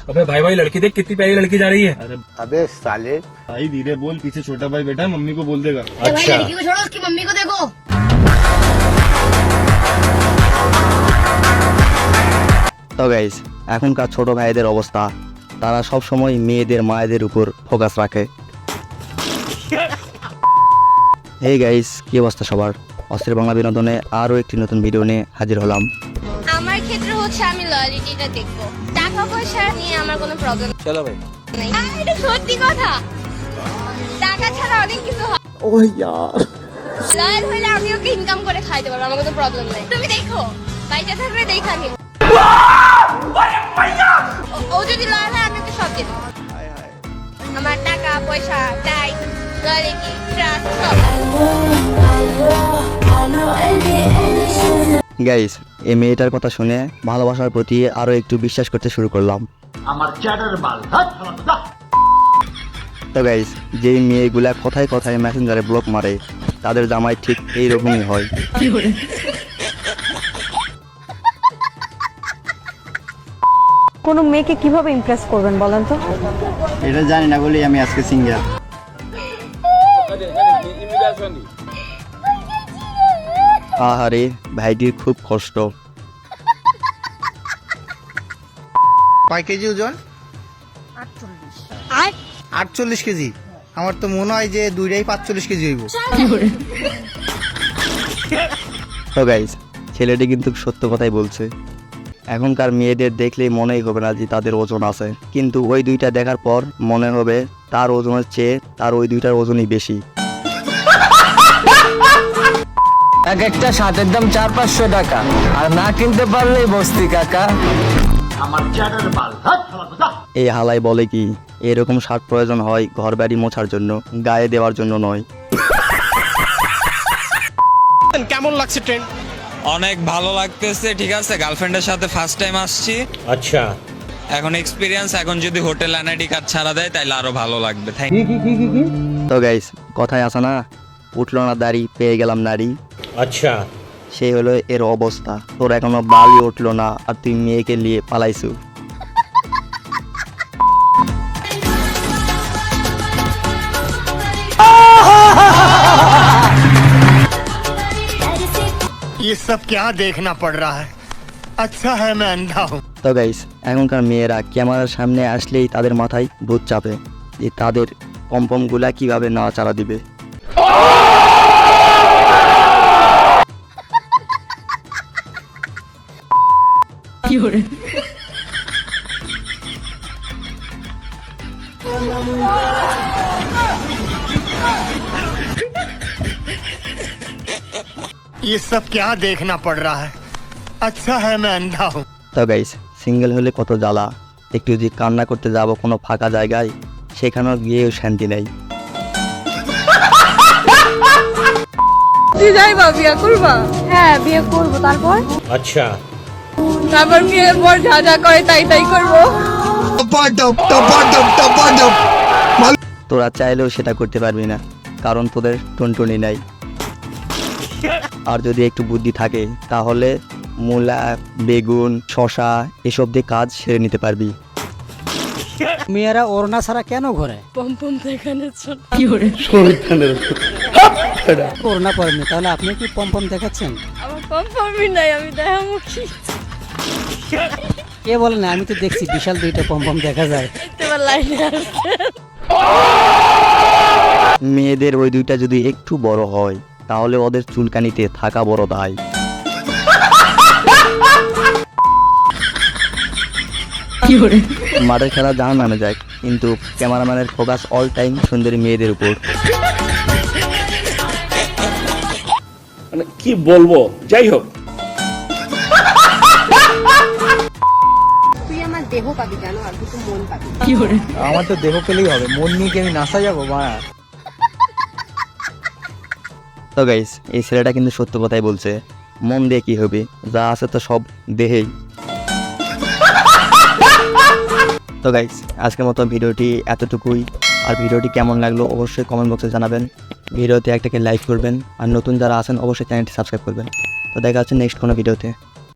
अबे भाई भाई लड़की देख कितनी प्यारी लड़की जा रही है। अबे साले भाई धीरे बोल, पीछे छोटा भाई बैठा है, मम्मी को बोल देगा। भाई लड़की को छोड़ो, उसकी मम्मी को देखो। তো গাইস, এখনকার ছোট ভাইদের অবস্থা, তারা সব সময় মেয়েদের মায়েদের উপর ফোকাস রাখে। হেই গাইস, কি অবস্থা সবার? অস্থির বাংলা বিনোদনে আরও একটি নতুন ভিডিও নিয়ে হাজির হলাম। আমার ক্ষেত্রে হচ্ছে আমি লয়ালিটিটা দেখবো, টাকা পয়সা নিয়ে আমার কোনো প্রবলেম চলো ভাই। নেই। এটা সত্যি কথা, টাকা ছাড়া অনেক কিছু হয়। ও ইয়ার, লয়াল হলে আমি ওকে ইনকাম করে খাইতে পারবো, আমার কোনো প্রবলেম নেই। তুমি দেখো, বাইরে থাকলে দেখা নিও। ও যদি লয়াল হয় আমি ওকে সব দিয়ে দেবো। আমার টাকা পয়সা টাইম লয়ালিটি ট্রাস্ট সব। গাইস, এই মেয়েটার কথা শুনে ভালোবাসার প্রতি আরো একটু বিশ্বাস করতে শুরু করলাম। তো গাইস, যেই মেয়েগুলা কথায় কথায় মেসেঞ্জারে ব্লক মারে, তাদের জামাই ঠিক এইরকমই হয়। কোনো মেয়েকে কিভাবে ইমপ্রেস করবেন বলেন তো? এটা জানি না বলেই আমি আজকে সিঙ্গেল। আহারে, ভাইটির খুব কষ্ট। কয় কেজি ওজন? 48 কেজি। আমার তো মনে হয় যে দুইটাই 45 কেজি হইব। তো গাইস, ছেলেটি কিন্তু সত্য কথাই বলছে। এখনকার মেয়েদের দেখলেই মনেই হবে না যে তাদের ওজন আছে, কিন্তু ওই দুইটা দেখার পর মনে হবে তার ওজনের চেয়ে তার ওই দুইটার ওজনই বেশি। এক একটা শার্টের দাম 400-500 টাকা, আর না কিনতে পারলেই বস্তি কাকা। এই হালাই বলে কি, এরকম শার্ট প্রয়োজন হয় ঘর বাড়ি মোছার জন্য, গায়ে দেওয়ার জন্য নয়। কেমন লাগছে ট্রেন্ড? অনেক ভালো লাগতেছে। ঠিক আছে, গার্লফ্রেন্ডের সাথে ফার্স্ট টাইম আসছি। अच्छा এখন এক্সপিরিয়েন্স, এখন যদি হোটেল এনআইডি কার্ড ছাড়া দেয় তাহলে আরো ভালো লাগবে। থ্যাংক তো গাইস, কথায় আছে না, উঠলো না দাড়ি পেয়ে গেলাম নারী। अच्छा সেই হলো এর অবস্থা। তোর এখনো বালি উঠলো না আর তুই মেয়েকে নিয়ে পালাইছু। ये सब क्या देखना पड़ रहा है? अच्छा है मैं अंधा हूँ। তো গাইস, এখনকার মেয়েরা ক্যামেরার সামনে আসলেই তাদের মাথায় ভূত চাপে যে তাদের পম্পমগুলা কিভাবে নাড়াচাড়া দিবে। ये सब क्या देखना पड़ रहा है? अच्छा है मैं अंधा हूँ। তো গাইস, সিঙ্গেল হলে কত জ্বালা। একটু যদি কান্না করতে যাব কোনো ফাঁকা জায়গায়, সেখানেও গিয়েও শান্তি নেই। তুই যাইবা বিয়ে করবা? হ্যাঁ, বিয়ে করব। তারপর अच्छा তারপর বিয়ের পর যা যা করে তাই তাই করব। তোরা চাইলেও সেটা করতে পারবি না, কারণ তোদের টুনটুনি নাই। আর যদি একটু বুদ্ধি থাকে তাহলে মূলা, বেগুন, শশা এসব দিয়ে কাজ সেরে নিতে পারবি। মেয়েরা ওড়না ছাড়া কেন ঘোরে? পম্পম দেখানোর জন্য। ওড়না পরেনি, তাহলে আপনি কি পম্পম দেখাচ্ছেন? আমার পম্পমই নাই, আমি দেখামুখী। কে বলে না? আমি তো দেখছি বিশাল দুইটা পম্পম দেখা যায়। তোমার লাইনে আসছে। মেয়েদের ওই দুইটা যদি একটু বড় হয় তাহলে ওদের চুলকানিতে থাকা বড় দায়। মাঠের খেলা জাহান নামে যায়, কিন্তু ক্যামেরাম্যানের ফোকাস অল টাইম সুন্দরী মেয়েদের উপর। মানে কি বলবো, যাই হোক। তুই আমার দেহ পাবি কেন, আর তুই মন পাবি। আমার তো দেহ পেলেই হবে, মন নিয়ে কি আমি নাসা যাবো? মায়া। তো গাইস, এই ছেলেটা কিন্তু সত্য কথাই বলছে। মন দিয়ে কি হবে, যা আছে তো সব দেহেই। তো গাইস, আজকের মতো ভিডিওটি এতটুকুই। আর ভিডিওটি কেমন লাগলো অবশ্যই কমেন্ট বক্সে জানাবেন। ভিডিওতে একটাকে লাইক করবেন, আর নতুন যারা আছেন অবশ্যই চ্যানেলটি সাবস্ক্রাইব করবেন। তো দেখা হচ্ছে নেক্সট কোনো ভিডিওতে।